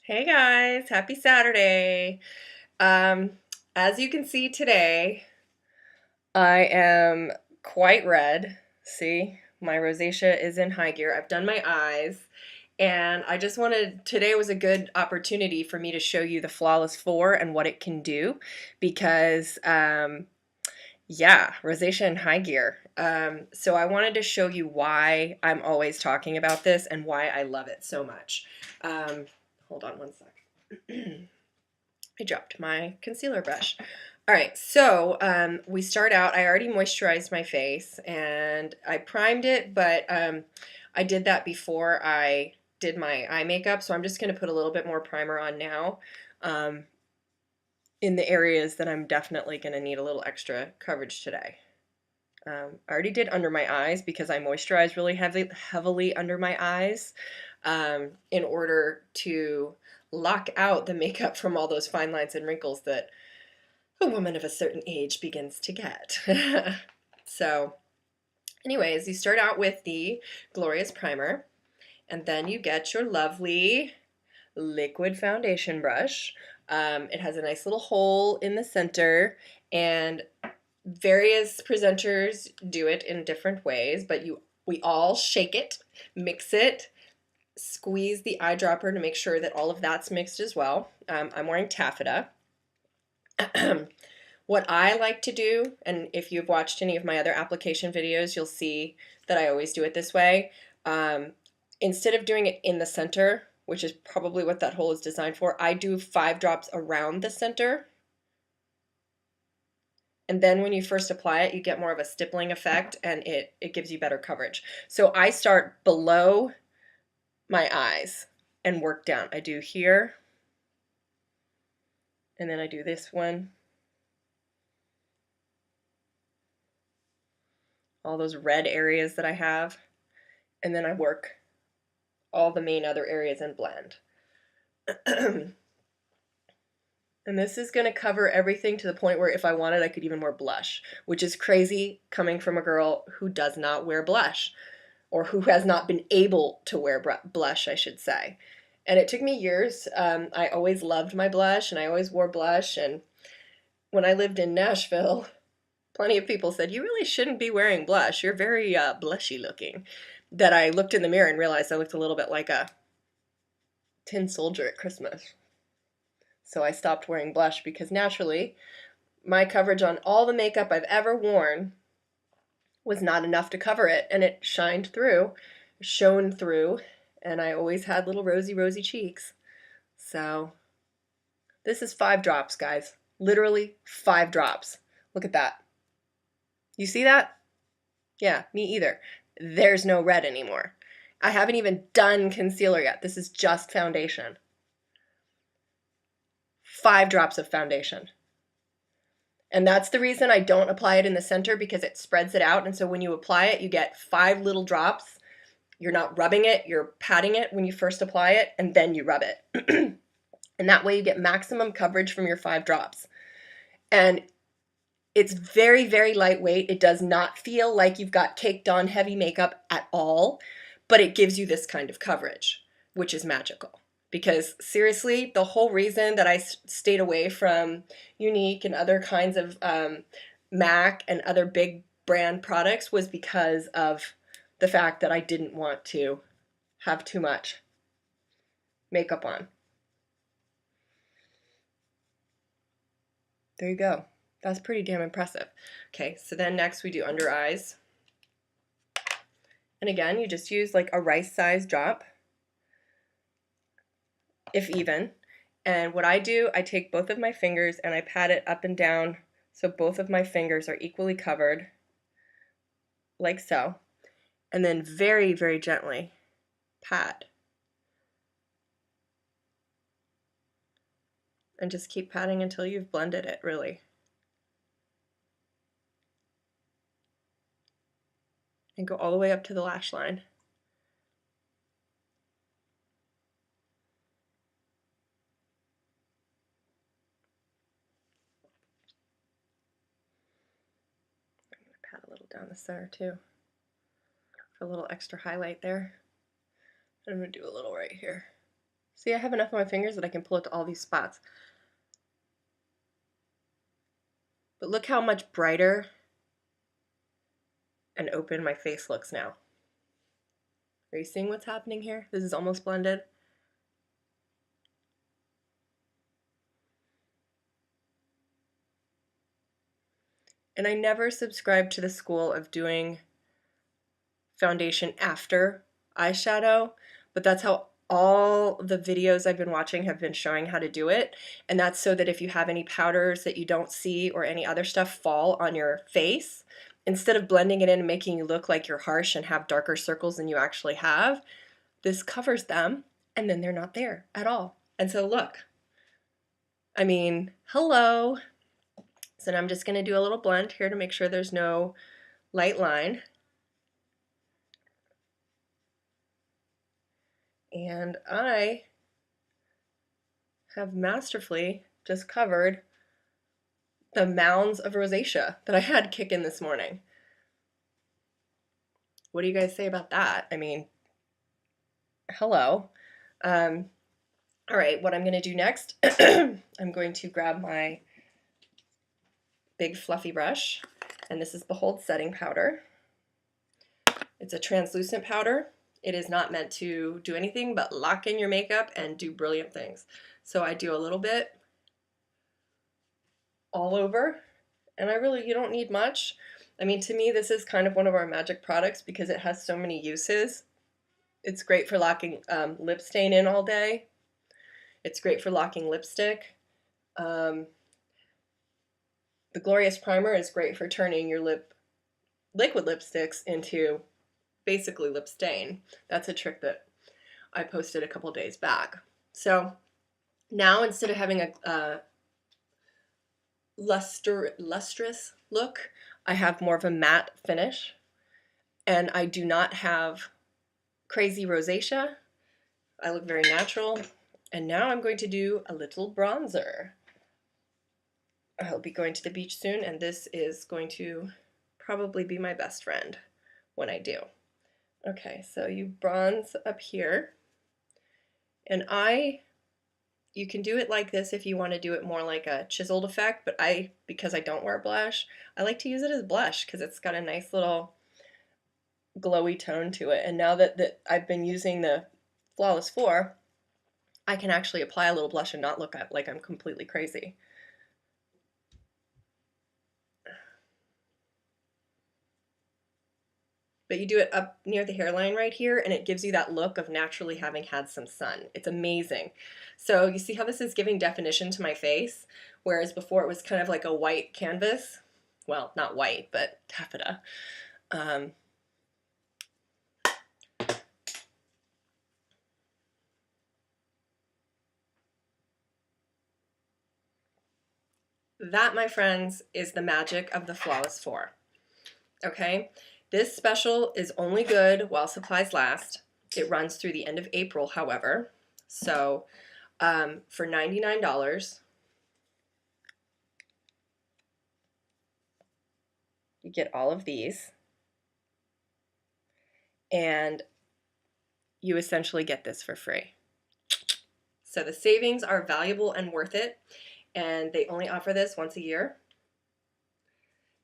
Hey guys, happy Saturday. Um, as you can see today, I am quite red. See, my rosacea is in high gear. I've done my eyes, and I just wanted, today was a good opportunity for me to show you the Flawless 4 and what it can do because, yeah, rosacea in high gear. So I wanted to show you why I'm always talking about this and why I love it so much. Hold on one sec. I dropped my concealer brush. All right, so we start out, I already moisturized my face and I primed it, but I did that before I did my eye makeup, so I'm just going to put a little bit more primer on now um, in the areas that I'm definitely going to need a little extra coverage today. I already did under my eyes because I moisturized really heavily under my eyes in order to lock out the makeup from all those fine lines and wrinkles that a woman of a certain age begins to get. So, anyways, you start out with the Glorious Primer, and then you get your lovely liquid foundation brush. It has a nice little hole in the center, and various presenters do it in different ways, but we all shake it, mix it, squeeze the eyedropper to make sure that all of that's mixed as well. I'm wearing taffeta. What I like to do, and if you've watched any of my other application videos, you'll see that I always do it this way. Instead of doing it in the center, which is probably what that hole is designed for, I do 5 drops around the center. And then when you first apply it, you get more of a stippling effect and it gives you better coverage. So I start below my eyes and work down. I do here, and then I do this one. All those red areas that I have, and then I work all the main other areas and blend. And this is going to cover everything to the point where if I wanted, I could even wear blush, which is crazy coming from a girl who does not wear blush, or who has not been able to wear blush, I should say. And it took me years. I always loved my blush, and I always wore blush. And when I lived in Nashville, plenty of people said, "You really shouldn't be wearing blush. You're very blushy looking." That I looked in the mirror and realized I looked a little bit like a tin soldier at Christmas. So I stopped wearing blush because naturally my coverage on all the makeup I've ever worn was not enough to cover it, and it shone through, and I always had little rosy cheeks. So this is 5 drops, guys. Literally 5 drops. Look at that. You see that? Yeah, me either. There's no red anymore. I haven't even done concealer yet. This is just foundation. 5 drops of foundation. And that's the reason I don't apply it in the center, because it spreads it out. And so when you apply it, you get 5 little drops. You're not rubbing it, you're patting it when you first apply it, and then you rub it. And that way you get maximum coverage from your 5 drops. And it's very lightweight. It does not feel like you've got caked on heavy makeup at all, but it gives you this kind of coverage, which is magical. Because seriously, the whole reason that I stayed away from Younique and other kinds of MAC and other big brand products was because of the fact that I didn't want to have too much makeup on. There you go. That's pretty damn impressive. Okay, so then next we do under eyes. And again, you just use like a rice-sized drop, if even. And what I do, I take both of my fingers and I pat it up and down so both of my fingers are equally covered, like so. And then very gently pat. And just keep patting until you've blended it, really. And go all the way up to the lash line. I'm going to pat a little down the center too, for a little extra highlight there. And I'm going to do a little right here. See, I have enough on my fingers that I can pull it to all these spots. But look how much brighter and open my face looks now. Are you seeing what's happening here? This is almost blended. And I never subscribed to the school of doing foundation after eyeshadow, but that's how all the videos I've been watching have been showing how to do it. And that's so that if you have any powders that you don't see or any other stuff fall on your face, instead of blending it in and making you look like you're harsh and have darker circles than you actually have, this covers them and then they're not there at all. And so look, I mean, hello. So now I'm just gonna do a little blend here to make sure there's no light line. And I have masterfully just covered the mounds of rosacea that I had kick in this morning. What do you guys say about that? I mean, hello. All right, what I'm going to do next, I'm going to grab my big fluffy brush, and this is Behold Setting Powder. It's a translucent powder. It is not meant to do anything but lock in your makeup and do brilliant things. So I do a little bit all over, and you don't need much. I mean, to me, this is kind of one of our magic products because it has so many uses. It's great for locking lip stain in all day. It's great for locking lipstick. The Glorious Primer is great for turning your liquid lipsticks into basically lip stain. That's a trick that I posted a couple days back. So now instead of having a lustrous look, I have more of a matte finish, and I do not have crazy rosacea. I look very natural. And now I'm going to do a little bronzer. I'll be going to the beach soon, and this is going to probably be my best friend when I do. Okay, so you bronze up here, and you can do it like this if you want to do it more like a chiseled effect, but because I don't wear blush, I like to use it as blush because it's got a nice little glowy tone to it. And now that I've been using the Flawless 4, I can actually apply a little blush and not look like I'm completely crazy. But you do it up near the hairline right here, and it gives you that look of naturally having had some sun. It's amazing. So you see how this is giving definition to my face, whereas before it was kind of like a white canvas. Well, not white, but taffeta. That, my friends, is the magic of the Flawless 4. Okay? This special is only good while supplies last. It runs through the end of April, however. So for $99, you get all of these. And you essentially get this for free. So the savings are valuable and worth it. And they only offer this once a year.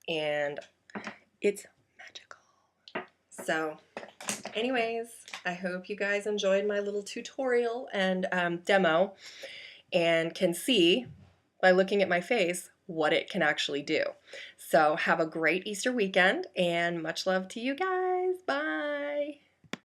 And it's magical. So anyways, I hope you guys enjoyed my little tutorial and demo and can see by looking at my face what it can actually do. So have a great Easter weekend and much love to you guys. Bye.